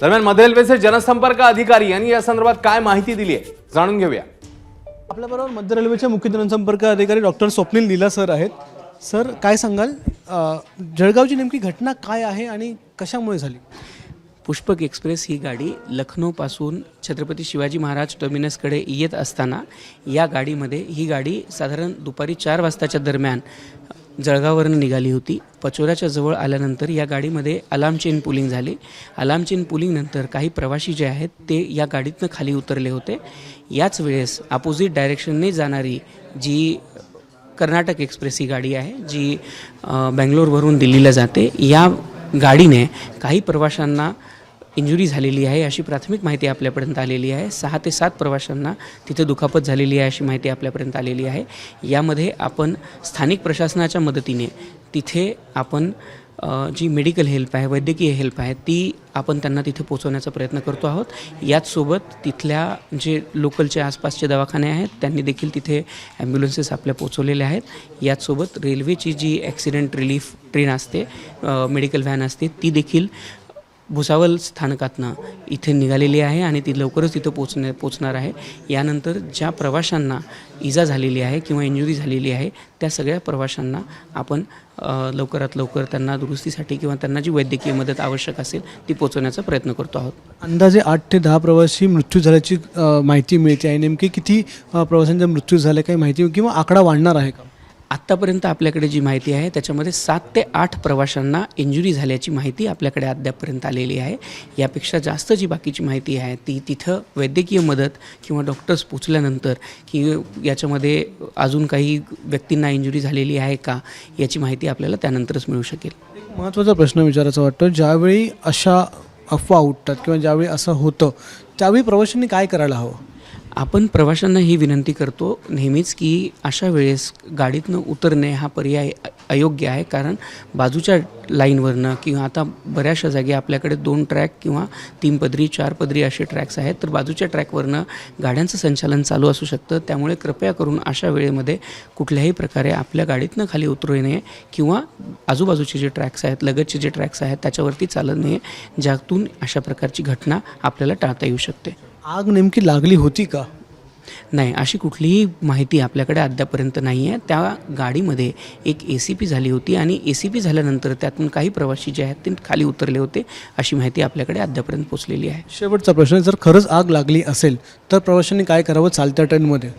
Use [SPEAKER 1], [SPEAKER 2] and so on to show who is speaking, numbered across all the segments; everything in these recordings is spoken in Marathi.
[SPEAKER 1] दरम्यान मध्य रेल्वेचे जनसंपर्क अधिकारी यांनी या संदर्भात काय माहिती दिली आहे जाणून घेऊया।
[SPEAKER 2] आपल्याबरोबर मध्य रेल्वेचे मुख्य जनसंपर्क अधिकारी डॉक्टर स्वप्नील नीला सर आहेत। सर, काय सांगाल, जळगावची नेमकी घटना काय आहे आणि कशामुळे झाली?
[SPEAKER 3] पुष्पक एक्सप्रेस ही गाडी लखनौपासून छत्रपती शिवाजी महाराज टर्मिनसकडे येत असताना या गाडीमध्ये ही गाडी साधारण दुपारी 4 वाजताच्या दरम्यान जळगाववरून निघाली होती। पचोऱ्याच्या जवळ आल्यानंतर या गाडीमध्ये अलार्म चेन पुलिंग झाली। अलार्म चेन पुलिंगनंतर काही प्रवासी जे आहेत ते या गाडीतनं खाली उतरले होते। याच वेळेस अपोजिट डायरेक्शनने जाणारी जी कर्नाटक एक्सप्रेस ही गाडी आहे जी बेंगलोरवरून दिल्लीला जाते, या गाडीने काही प्रवाशांना इंजुरी झालेली आहे अशी प्राथमिक माहिती आपल्यापर्यंत आलेली आहे। 6 ते 7 प्रवाशांना तिथे दुखापत झालेली आहे अशी माहिती आपल्यापर्यंत आलेली आहे। यामध्ये आपण स्थानिक प्रशासनाच्या मदतीने तिथे आपण जी मेडिकल हेल्प आहे, वैद्यकीय हेल्प आहे, ती आपण त्यांना तिथे पोहोचवण्याचा प्रयत्न करतो आहोत। याचसोबत तिथल्या जे लोकलचे आसपासचे दवाखाने आहेत त्यांनी देखील तिथे ॲम्ब्युलन्सेस आपल्या पोचवलेल्या आहेत। याचसोबत रेल्वेची जी ॲक्सिडेंट रिलीफ ट्रेन असते, मेडिकल व्हॅन असते, ती देखील भुसावळ स्थानकातनं इथे निघालेली आहे आणि ती लवकरच तिथं पोचणार आहे। यानंतर ज्या प्रवाशांना इजा झालेली आहे किंवा इंजुरी झालेली आहे त्या सगळ्या प्रवाशांना आपण लवकरात लवकर त्यांना दुरुस्तीसाठी किंवा त्यांना जी वैद्यकीय मदत आवश्यक असेल ती पोचवण्याचा प्रयत्न करतो आहोत।
[SPEAKER 2] अंदाजे 8 ते 10 प्रवासी मृत्यू झाल्याची माहिती मिळते आहे। नेमकी किती प्रवाशांचा मृत्यू झाले, काही माहिती किंवा आकडा वाढणार आहे का?
[SPEAKER 3] आत्तापर्यंत आपल्याकडे जी माहिती आहे त्याच्यामध्ये 7 ते 8 प्रवाशांना इंजुरी झाल्याची माहिती आपल्याकडे अद्यापपर्यंत आलेली आहे। यापेक्षा जास्त जी बाकीची माहिती आहे ती तिथं वैद्यकीय मदत किंवा डॉक्टर्स पोचल्यानंतर की याच्यामध्ये अजून काही व्यक्तींना इंजुरी झालेली आहे का याची माहिती आपल्याला त्यानंतरच मिळू शकेल।
[SPEAKER 2] महत्त्वाचा प्रश्न विचारायचा वाटतो, ज्यावेळी अशा अफवा उठतात किंवा ज्यावेळी असं होतं त्यावेळी प्रवाशांनी काय करायला हवं?
[SPEAKER 3] आपण प्रवाशांना ही विनंती करतो नेहमीच की अशा वेळेस गाडीतनं उतरणे हा पर्याय अयोग्य आहे, कारण बाजूच्या लाईनवरनं किंवा आता बऱ्याचशा जागी आपल्याकडे 2 ट्रॅक किंवा 3 पदरी 4 पदरी असे ट्रॅक्स आहेत, तर बाजूच्या ट्रॅकवरनं गाड्यांचं संचालन चालू असू शकतं। त्यामुळे कृपया करून अशा वेळेमध्ये कुठल्याही प्रकारे आपल्या गाडीतनं खाली उतरू नये किंवा आजूबाजूचे जे ट्रॅक्स आहेत, लगतचे जे ट्रॅक्स आहेत त्याच्यावरती चालत नये, ज्यातून अशा प्रकारची घटना आपल्याला टाळता येऊ शकते।
[SPEAKER 2] आग नेमकी लागली होती का?
[SPEAKER 3] नाही, अशी कुठलीही माहिती आपल्याकडे अद्यापर्यंत नाही आहे। त्या गाडीमध्ये एक ACP झाली होती आणि ACP झाल्यानंतर त्यातून काही प्रवासी जे आहेत ते खाली उतरले होते अशी माहिती आपल्याकडे अद्यापर्यंत पोचलेली आहे।
[SPEAKER 2] शेवटचा प्रश्न, जर खरंच आग लागली असेल तर प्रवाशांनी काय करावं चालत्या ट्रेनमध्ये?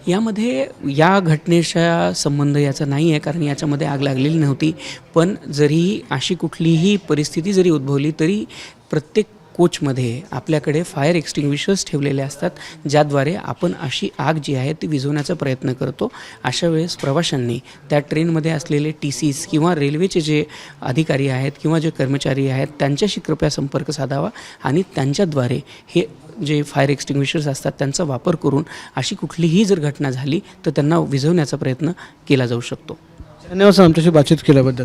[SPEAKER 3] यामध्ये या घटनेचा संबंध याचा नाही आहे, कारण याच्यामध्ये आग लागलेली नव्हती। पण जरी अशी कुठलीही परिस्थिती जरी उद्भवली तरी प्रत्येक कोचमध्ये आपल्याकडे फायर एक्सटिंग्विशर्स ठेवलेले असतात, ज्याद्वारे आपण अशी आग जी आहे ती विझवण्याचा प्रयत्न करतो। अशा वेळेस प्रवाशांनी त्या ट्रेनमध्ये असलेले TCs किंवा रेल्वेचे जे अधिकारी आहेत किंवा जे कर्मचारी आहेत त्यांच्याशी कृपया संपर्क साधावा आणि त्यांच्याद्वारे हे जे फायर एक्सटिंग्विशर्स असतात त्यांचा वापर करून अशी कुठलीही जर घटना झाली तर त्यांना विझवण्याचा प्रयत्न केला जाऊ शकतो।
[SPEAKER 2] धन्यवाद सर आमच्याशी बातचीत केल्याबद्दल।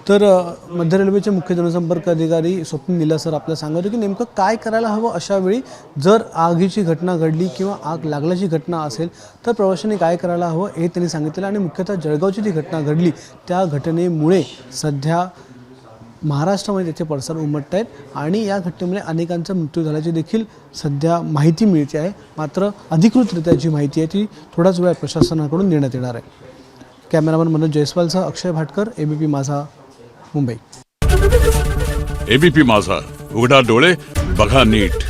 [SPEAKER 2] तर मध्य रेल्वेचे मुख्य जनसंपर्क अधिकारी स्वप्नील नीला सर आपल्याला सांगत होते की नेमकं काय करायला हवं अशा वेळी जर आगीची घटना घडली किंवा आग लागल्याची घटना असेल तर प्रवाशांनी काय करायला हवं हे त्यांनी सांगितलं। आणि मुख्यतः जळगावची जी घटना घडली त्या घटनेमुळे सध्या महाराष्ट्रामध्ये त्याचे पडसाद उमटत आहेत आणि या घटनेमुळे अनेकांचा मृत्यू झाल्याची देखील सध्या माहिती मिळते आहे। मात्र अधिकृतरित्या जी माहिती आहे ती थोड्याच वेळात प्रशासनाकडून देण्यात येणार आहे। कॅमेरामन मनोज जयस्वालसह अक्षय भाटकर, ABP माझा, मुंबई।
[SPEAKER 4] ABP माझा, उघडा डोळे बघा नीट।